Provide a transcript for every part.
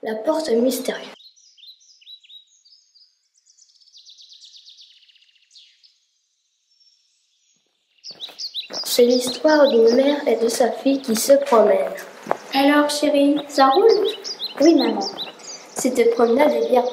La porte mystérieuse. C'est l'histoire d'une mère et de sa fille qui se promènent. Alors chérie, ça roule? Oui maman, cette promenade est bien.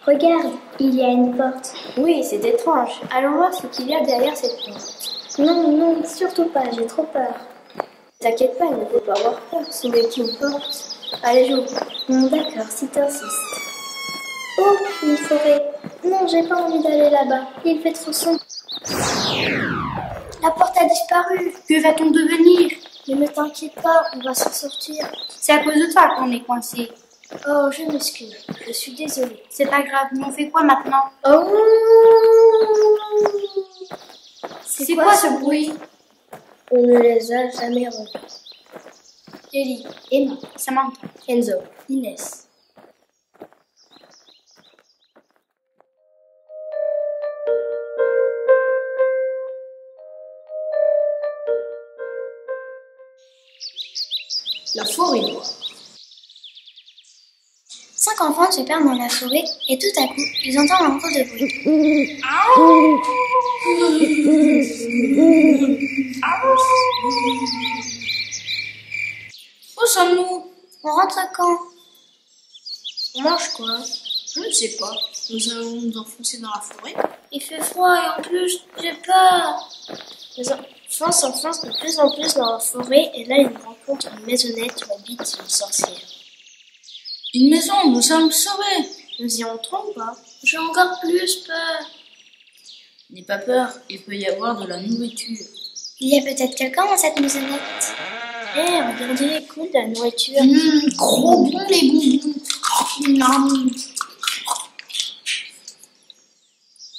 Regarde, il y a une porte. Oui, c'est étrange. Allons voir ce qu'il y a derrière cette porte. Non, non, surtout pas, j'ai trop peur. T'inquiète pas, il ne faut pas avoir peur, ce n'est qu'une porte. Allez, j'ouvre. D'accord, si t'insistes. Oh, une forêt. Non, j'ai pas envie d'aller là-bas. Il fait trop sombre. La porte a disparu. Que va-t-on devenir? Mais ne t'inquiète pas, on va s'en sortir. C'est à cause de toi qu'on est coincé. Oh, je m'excuse. Je suis désolée. C'est pas grave, mais on fait quoi maintenant? Oh! C'est quoi ce bruit? On ne les a jamais revus. Ellie, Emma, Samantha, Enzo, Inès. La forêt noire. 5 enfants se perdent dans la forêt et tout à coup, ils entendent un gros de bruit. Où sommes-nous? On rentre quand? on mange quoi? Je ne sais pas. Nous allons nous enfoncer dans la forêt. Il fait froid et en plus, j'ai peur. Les enfants s'enfoncent de plus en plus dans la forêt et là ils rencontrent une maisonnette où habite une sorcière. Une maison, nous sommes sauvés. Nous y entrons ou pas? J'ai encore plus peur. N'aie pas peur, il peut y avoir de la nourriture. Il y a peut-être quelqu'un dans cette maisonnette. Regardez, cool, de la nourriture. Trop bon les bonbons.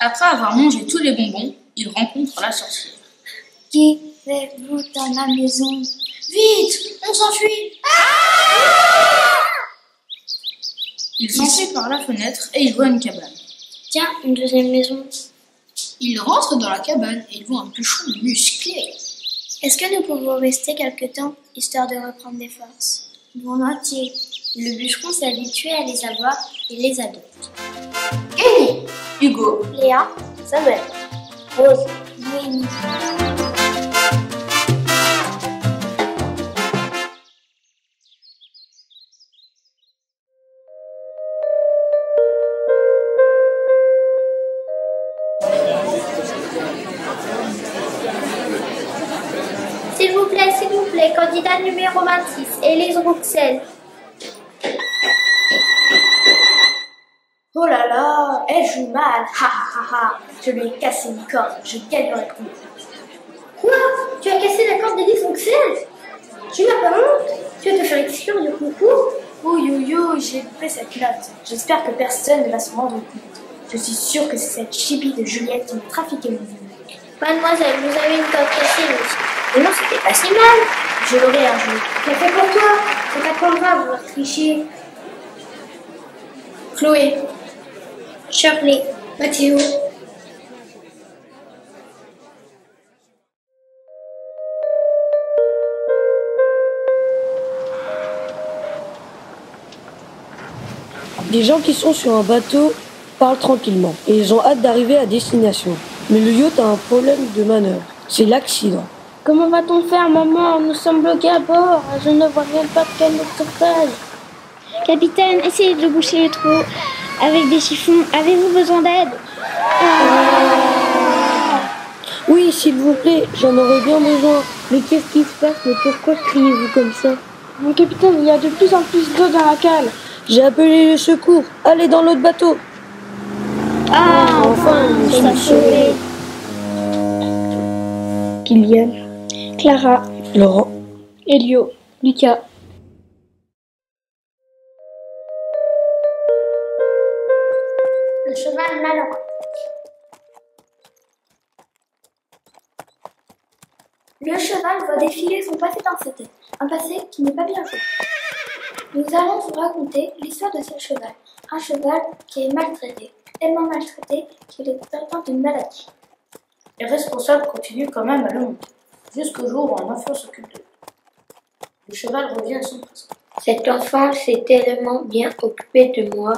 Après avoir mangé tous les bonbons, il rencontre la sorcière. Qui faites-vous dans la maison? Vite, on s'enfuit. Il s'enfuit par la fenêtre et il voit une cabane. Tiens, une deuxième maison. Il rentre dans la cabane et il voit un bûcheron musclé. Est-ce que nous pouvons rester quelque temps, histoire de reprendre des forces? Volontiers. Le bûcheron s'est habitué à les avoir et les adopte. Kenny, Hugo, Léa, Samuel, Rose, Noémie. S'il vous plaît, candidat numéro 26, Élise Rouxel. Oh là là, elle joue mal. Ha ha ha ha. Je lui ai cassé une corde, je gagnerai le concours. Quoi? Tu as cassé la corde d'Élise Rouxel? Tu n'as pas honte? Tu vas te faire exclure du concours? Oh yo yo, j'ai loupé cette note. J'espère que personne ne va se rendre compte. Je suis sûre que c'est cette chipie de Juliette qui m'a trafiqué mon vie. Mademoiselle, vous avez une corde cassée aussi. Mais non, c'était pas si mal. Je l'aurai un jour. Mais fait pour toi. C'est pas trop grave, vouloir tricher. Chloé, Shirley, Mathéo. Les gens qui sont sur un bateau parlent tranquillement et ils ont hâte d'arriver à destination. Mais le yacht a un problème de manœuvre. C'est l'accident. comment va-t-on faire, maman? Nous sommes bloqués à bord. Je ne vois même pas quel est notre sauvetage. Capitaine, essayez de boucher les trous avec des chiffons. Avez-vous besoin d'aide? Oui, s'il vous plaît, j'en aurais bien besoin. Mais qu'est-ce qui se passe? Mais pourquoi criez-vous comme ça? Mon capitaine, il y a de plus en plus d'eau dans la cale. J'ai appelé le secours. Allez dans l'autre bateau. Enfin, nous sommes sauvés. Kylian, Clara, Laurent, Elio, Lucas. Le cheval malheureux. Le cheval voit défiler son passé dans sa tête, un passé qui n'est pas bien joué. Nous allons vous raconter l'histoire de ce cheval. Un cheval qui est maltraité, tellement maltraité qu'il est atteint d'une maladie. Les responsables continuent quand même à le monter, jusqu'au jour où un enfant s'occupe de lui. Le cheval revient à son présent. Cet enfant s'est tellement bien occupé de moi.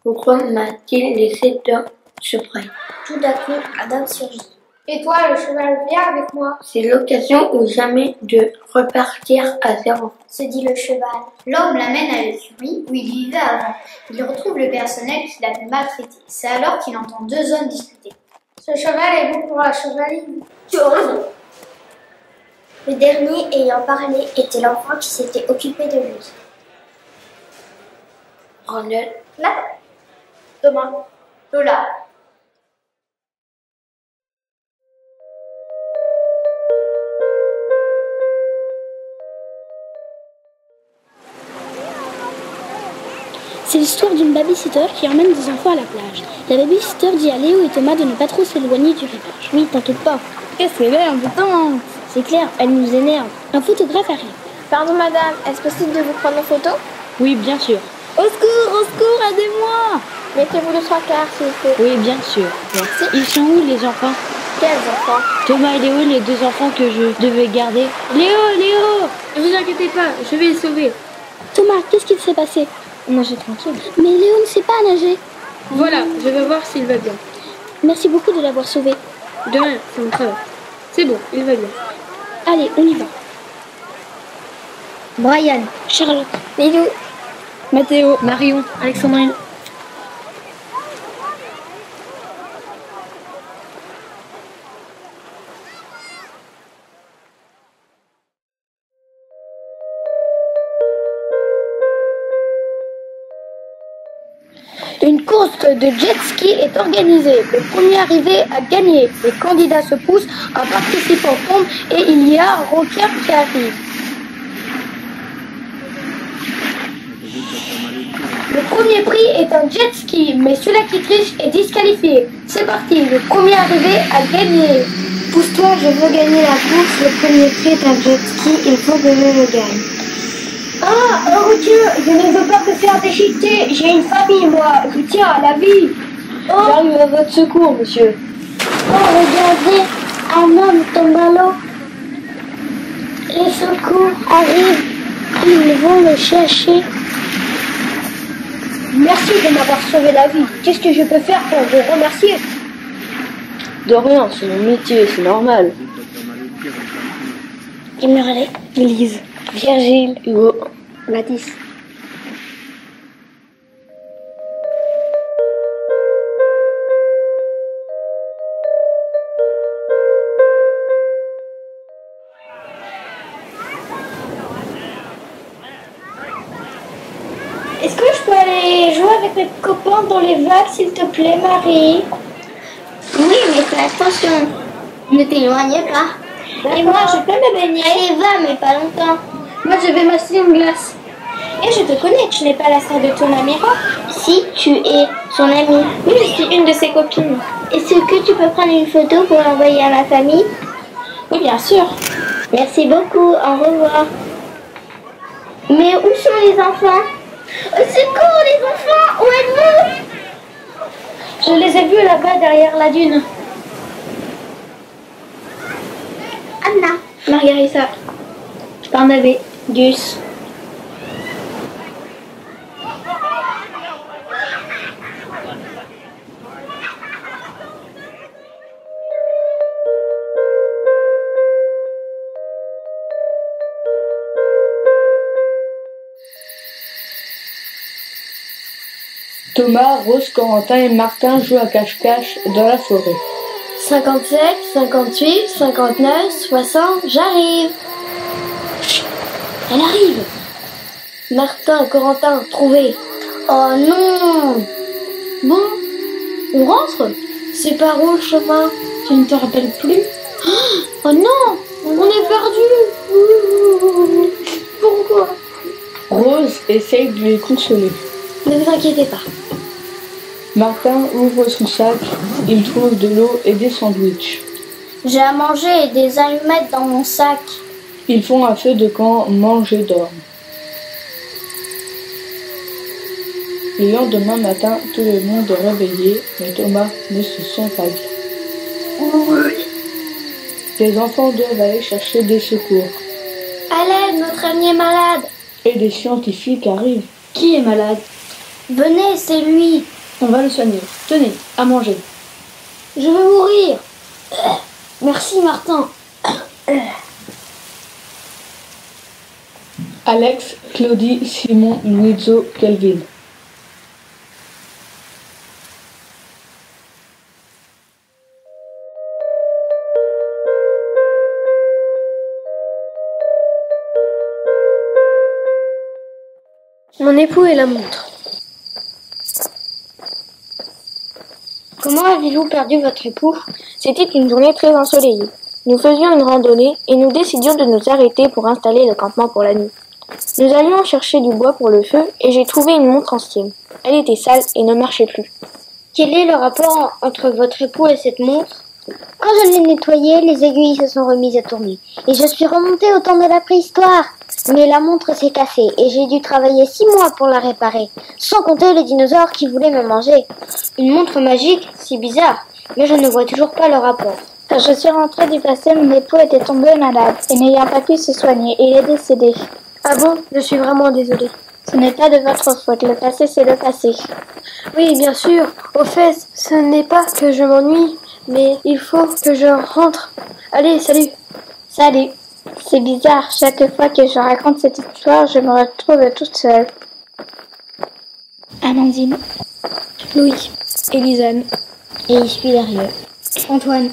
Pourquoi m'a-t-il laissé dans ce pré? Tout d'un coup, Adam surgit. Et toi, le cheval, viens avec moi. C'est l'occasion ou jamais de repartir à zéro. Se dit le cheval. L'homme l'amène à l'écurie où il vivait avant. Il retrouve le personnel qui l'avait maltraité. C'est alors qu'il entend deux hommes discuter. Ce cheval est bon pour la chevaline. Tu as raison. Le dernier ayant parlé était l'enfant qui s'était occupé de lui. Ronald, Là. Thomas. Lola. C'est l'histoire d'une babysitter qui emmène des enfants à la plage. La babysitter dit à Léo et Thomas de ne pas trop s'éloigner du rivage. Oui, t'inquiète pas. Qu'est-ce qu'elle est embêtante? C'est clair, elle nous énerve. Un photographe arrive. Pardon madame, est-ce possible de vous prendre en photo? Oui, bien sûr. Au secours, aidez-moi! Mettez-vous le 3/4 s'il vous plaît. Oui, bien sûr. Merci. Ils sont où les enfants? Quels enfants? Thomas et Léo, les deux enfants que je devais garder. Léo! Ne vous inquiétez pas, je vais les sauver. Thomas, qu'est-ce qui s'est passé? Nagez tranquille. Mais Léo ne sait pas nager. Voilà, je vais voir s'il va bien. Merci beaucoup de l'avoir sauvé. De rien, c'est mon travail. C'est bon, il va bien. Allez, on y va. Brian, Charlotte, Lilou, Mathéo, Marion, Alexandrine. Une course de jet ski est organisée. Le premier arrivé a gagné. Les candidats se poussent, un participant tombe et il y a Rocker qui arrive. Le premier prix est un jet ski, mais celui qui triche est disqualifié. C'est parti, le premier arrivé a gagné. Pousse-toi, je veux gagner la course. Le premier prix est un jet ski, il faut que je le gagne. Ah, oh Dieu, je ne veux pas me faire déchiqueter. J'ai une famille, moi. Je tiens à la vie. J'arrive à votre secours, monsieur. Oh, regardez, un homme tombe à l'eau. Les secours arrivent, ils vont le chercher. Merci de m'avoir sauvé la vie. Qu'est-ce que je peux faire pour vous remercier? De rien, c'est mon métier, c'est normal. Émeraude, Lise, Virgile, Hugo, Baptiste. Est-ce que je peux aller jouer avec mes copains dans les vagues, s'il te plaît, Marie? Oui, mais fais attention. Ne t'éloigne pas. Et moi, je peux me baigner. Allez, va, mais pas longtemps. Moi, je vais m'acheter une glace. Et je te connais, tu n'es pas la sœur de ton ami Rob? Si tu es son ami. Oui, je suis une de ses copines. Est-ce que tu peux prendre une photo pour l'envoyer à ma famille? Oui, bien sûr. Merci beaucoup, au revoir. Mais où sont les enfants? Au secours, les enfants, où êtes-vous? Je les ai vus là-bas derrière la dune. Anna. Margarita. Barnabé. Gus. Thomas, Rose, Corentin et Martin jouent à cache-cache dans la forêt. 57, 58, 59, 60, j'arrive. Elle arrive. Martin, Corentin, trouvé. Oh non. Bon, on rentre? C'est par où le chemin? Tu ne te rappelles plus? Oh non, on est perdu. Pourquoi? Rose essaye de les consoler. Ne vous inquiétez pas. Martin ouvre son sac, il trouve de l'eau et des sandwichs. J'ai à manger et des allumettes dans mon sac. Ils font un feu de camp, mangent et dorment. Le lendemain matin, tout le monde est réveillé, mais Thomas ne se sent pas bien. Les enfants doivent aller chercher des secours. À l'aide, notre ami est malade. Et des scientifiques arrivent. Qui est malade? Venez, c'est lui. On va le soigner. Tenez, à manger. Je veux mourir. Merci Martin. Alex, Claudie, Simon, Luizo, Kelvin. Mon époux et la montre. Comment avez-vous perdu votre époux? C'était une journée très ensoleillée. Nous faisions une randonnée et nous décidions de nous arrêter pour installer le campement pour la nuit. Nous allions chercher du bois pour le feu et j'ai trouvé une montre ancienne. Elle était sale et ne marchait plus. Quel est le rapport entre votre époux et cette montre? Quand je l'ai nettoyée, les aiguilles se sont remises à tourner. Et je suis remontée au temps de la préhistoire. Mais la montre s'est cassée et j'ai dû travailler 6 mois pour la réparer. Sans compter les dinosaures qui voulaient me manger. Une montre magique, c'est bizarre. Mais je ne vois toujours pas le rapport. Quand je suis rentrée du passé, mon époux était tombé malade et n'ayant pas pu se soigner, il est décédé. Ah bon? Je suis vraiment désolée. Ce n'est pas de votre faute, le passé c'est le passé. Oui, bien sûr. Au fait, ce n'est pas que je m'ennuie, mais il faut que je rentre. Allez, salut. Salut. C'est bizarre, chaque fois que je raconte cette histoire, je me retrouve toute seule. Amandine. Louis. Élisane. Et je suis derrière. Antoine.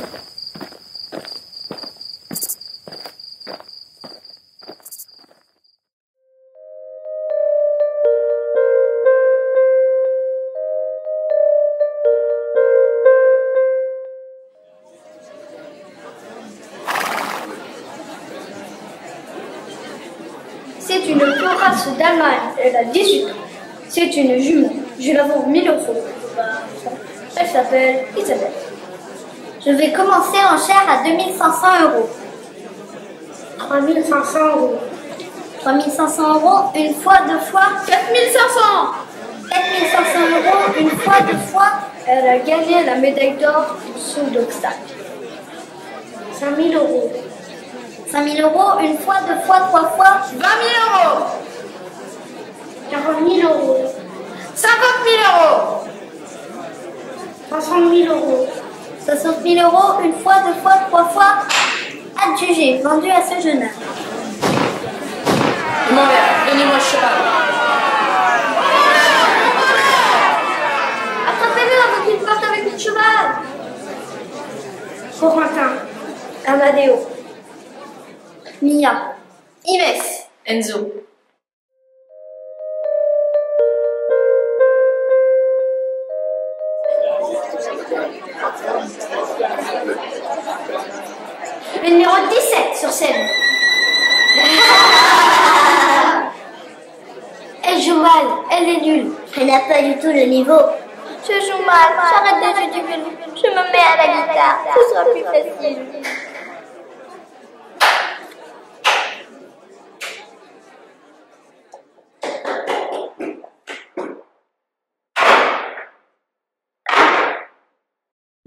C'est une pure race d'Allemagne. Elle a 18 ans. C'est une jument. Je la vends 1000 €. Elle s'appelle Isabelle. Je vais commencer en chair à 2500 €. 3500 €. 3500 € une fois, 2 fois. 4500 4500 € une fois, 2 fois. Elle a gagné la médaille d'or du saut d'obstacle. 5000 €. 5000 € une fois, 2 fois, 3 fois. 20 000 €. 40 000 €. 50 000 €. 60 000 €. 60 000 € une fois, 2 fois, 3 fois. Adjugé, vendu à ce jeune âge. Mon père, donnez-moi le cheval. Attrapez-le avant qu'il parte avec le cheval. Corentin. Amadeo. Mia. Inès. Enzo. Le numéro 17 sur scène. Elle joue mal, elle est nulle. Elle n'a pas du tout le niveau. Je joue mal, j'arrête de jouer du violon. Je me mets à la guitare, ce sera plus facile.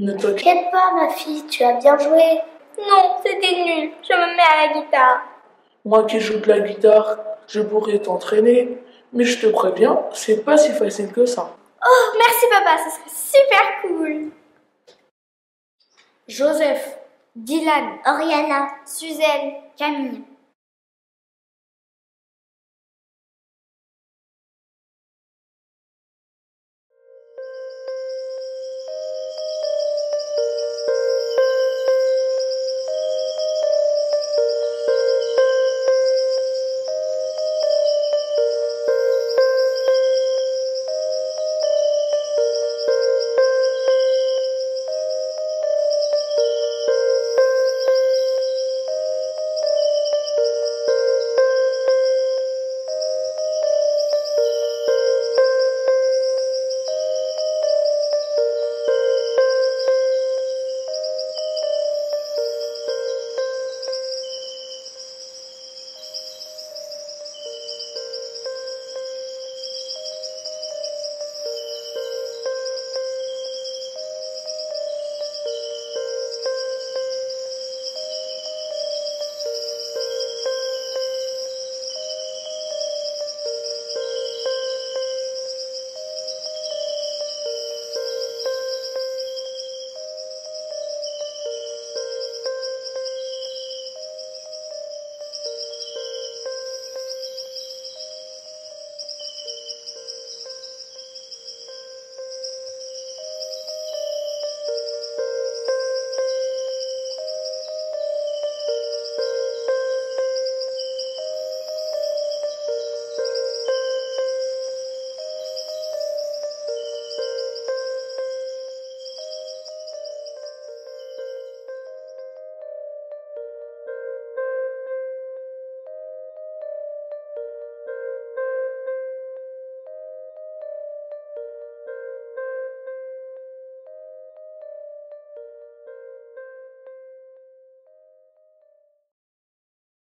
Ne T'inquiète pas, ma fille, tu as bien joué. Non, c'était nul, je me mets à la guitare. Moi qui joue de la guitare, je pourrais t'entraîner, mais je te préviens, c'est pas si facile que ça. Oh, merci papa, ce serait super cool. Joseph. Dylan. Oriana. Suzanne, Camille.